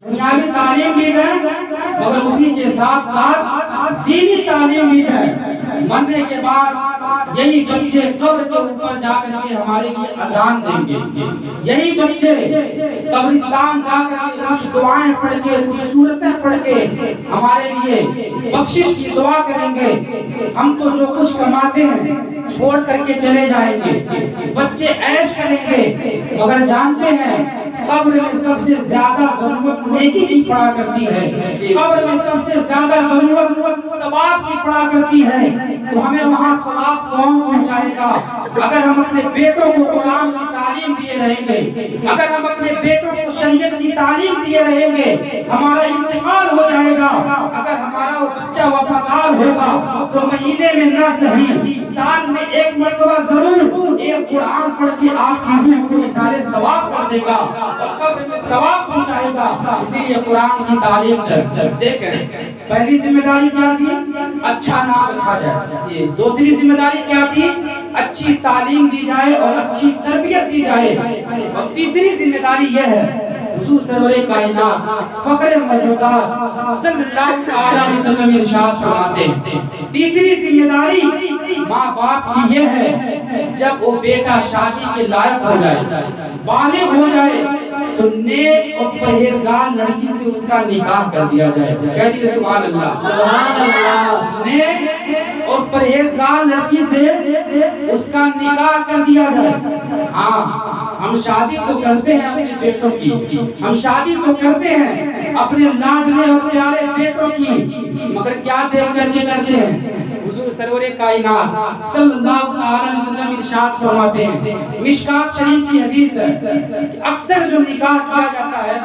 دنیاوی تعلیم بھی دیں مگر اسی کے ساتھ ساتھ دینی تعلیم بھی دیں۔ مرنے کے بعد یہی بچے قبر کے اوپر جا کر کے ہمارے لیے اذان دیں گے، یہی بچے قبرستان جا کر کے کچھ دعائیں پڑھ کے کچھ سورتیں پڑھ کے ہمارے لیے بخشش کی دعا کریں گے۔ ہم تو جو کچھ کماتے ہیں چھوڑ کر کے چلے جائیں گے، بچے عیش کریں گے مگر جانتے ہیں قبر میں سب سے زیادہ ضرورت نیکی کی پڑا کرتی ہے، قبر میں سب سے زیادہ ضرورت ثواب کی پڑا کرتی ہے۔ تو ہمیں وہاں ثواب کون پہنچائے گا؟ اگر ہم اپنے بیٹوں کو قرآن کی تعلیم دیے رہیں گے، اگر ہم اپنے بیٹوں کو شریعت کی تعلیم دیے رہیں گے، ہمارا انتقال ہو جائے گا۔ اگر ہمارا وہ بچہ وفادار ہوگا تو مہینے میں نہ صحیح سال میں ایک مرتبہ ضرور ایک قرآن پڑھ کے آپ کی روح کو سارے ثواب کر دے گا اور قبر میں ثواب پہنچائے گا۔ اسی لیے قرآن کی تعلیم دیکھیں، پہلی ذمہ داری کیا تھی؟ اچھا نام رکھا جائے۔ دوسری ذمہ داری کیا تھی؟ اچھی تعلیم دی جائے اور اچھی تربیت دی جائے۔ اور تیسری ذمہ داری یہ ہے، حضور سرور کائنات فخر موجودات صلی اللہ علیہ وسلم ارشاد فرماتے ہیں، تیسری ذمہ داری ماں باپ کی یہ ہے، جب وہ بیٹا شادی کے لائق ہو جائے، بالغ ہو جائے، تو نیک اور پرہیزگار لڑکی سے اس کا نکاح کر دیا جائے۔ کہہ دیجئے سبحان اللہ، سبحان اللہ۔ نیک اور پرہیزگار لڑکی سے اس کا نکاح کر دیا جائے۔ ہاں، ہم شادی تو کرتے ہیں اپنے بیٹوں کی، ہم شادی تو کرتے ہیں اپنے لاڈلے اور پیارے بیٹوں کی، مگر کیا دیکھ کر کے کرتے ہیں؟ حضور سرور کائنات صلی اللہ علیہ وسلم ارشاد فرماتے ہیں، مشکات شریف کی حدیث ہے کہ اکثر جو نکاح کیا جاتا ہے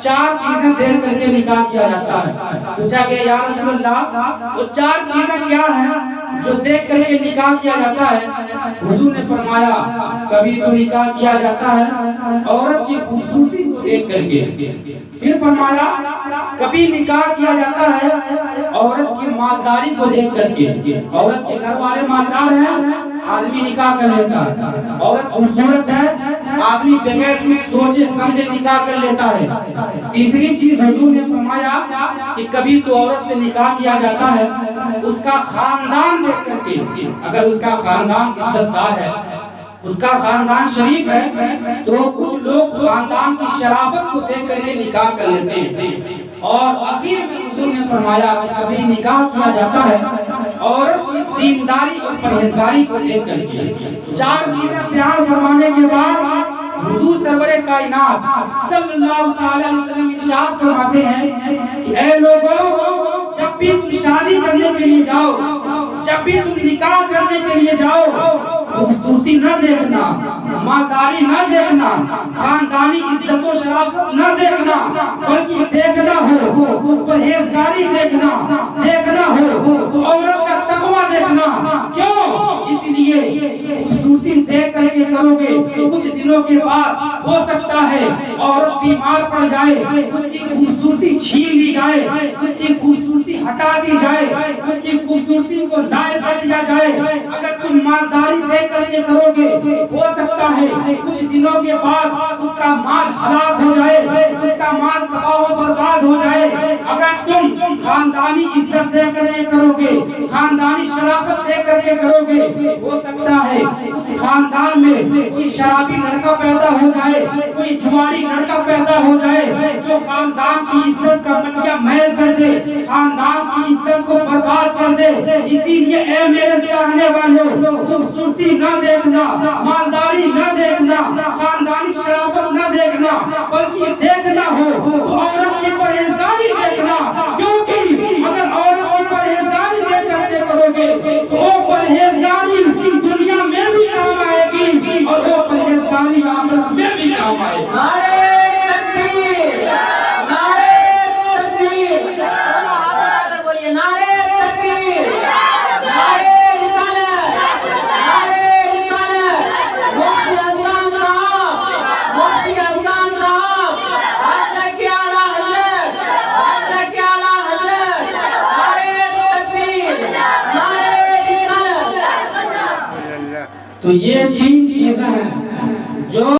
4 چیزیں دیکھ کر کے نکاح کیا جاتا ہے۔ پوچھا کہ یا رسول اللہ وہ 4 چیزیں کیا ہیں جو دیکھ کر کے نکاح کیا جاتا ہے؟ حضور نے فرمایا کبھی تو نکاح کیا جاتا ہے عورت کی خوبصورتی کو دیکھ کر کے، پھر فرمایا کبھی نکاح کیا جاتا ہے عورت کی مالداری کو دیکھ کر کے، عورت کے گھر والے مالدار ہیں آدمی نکاح کر لیتا ہے، عورت خوبصورت ہے آدمی بغیر کچھ سوچے سمجھے نکاح کر لیتا ہے۔ تیسری چیز حضور نے فرمایا کہ کبھی تو عورت سے نکاح کیا جاتا ہے اس کا خاندان دیکھ کر کے، اگر اس کا خاندان عزت دار ہے، اس کا خاندان شریف ہے، تو کچھ لوگ خاندان کی شرافت کو دیکھ کر کے نکاح کر لیتے ہیں۔ اور آخر میں حضور نے فرمایا کہ کبھی نکاح کیا جاتا ہے عورت کی دینداری اور پرہیزگاری کو دیکھ کر کے۔ 4 چیزیں بیان فرمانے کے بعد حضور سرور کائنات صلی اللہ علیہ وسلم ارشاد فرماتے ہیں کہ اے لوگو، جب بھی تم شادی کرنے کے لیے جاؤ، جب بھی تم نکاح کرنے کے لیے جاؤ، خوبصورتی نہ دیکھنا، مالداری نہ دیکھنا، خاندانی عزت و شرافت نہ دیکھنا، بلکہ دیکھنا ہو تو پرہیزگاری دیکھنا ہو تو عورت کا تقوی دیکھنا۔ کیوں؟ اس لیے خوبصورتی دیکھ کر کے کرو گے کچھ دنوں کے بعد ہو سکتا ہے عورت بیمار پڑ جائے، اس کی خوبصورتی چھین لی جائے، اس کی خوبصورتی ہٹا دی جائے، اس کی خوبصورتی کو ضائع کر دیا جائے۔ اگر تم مالداری دیکھ کر کے کرو گے ہو سکتا ہے کچھ دنوں کے بعد اس کا مال ہلاک ہو جائے، اس کا مال تباہ و برباد ہو جائے۔ اگر تم خاندانی عزت دے کر کے کرو گے، خاندانی شرافت دے کر کے کرو گے، ہو سکتا ہے اس خاندان میں کوئی شرابی لڑکا پیدا ہو جائے، کوئی جواری لڑکا پیدا ہو جائے جو خاندان کی عزت کا مٹیا میل کر دے، خاندان کی عزت کو برباد کر دے۔ اسی لیے اے میرے چاہنے والوں، خوبصورتی نہ دیکھنا، مالداری نہ دیکھنا، خاندانی شرافت نہ دیکھنا، بلکہ دیکھنا ہو تو عورت کی پرہیزگاری دیکھنا، کیونکہ اگر عورت کی پرہیزگاری دیکھ کر کے کرو گے تو وہ پرہیزگاری دنیا میں بھی کام آئے گی اور وہ پرہیزگاری آخرت میں بھی کام آئے گی۔ نعرہ تکبیر، نعرہ تکبیر، بولیے نعرہ تکبیر، نعرہ رسالت، نعرہ رسالت۔ مفتی اذان صاحب، مفتی اذان صاحب، حضرت کی اعلیٰ حضرت، حضرت کی اعلیٰ حضرت، نعرہ تکبیر، نعرہ رسالت۔ تو یہ 3 چیزیں ہیں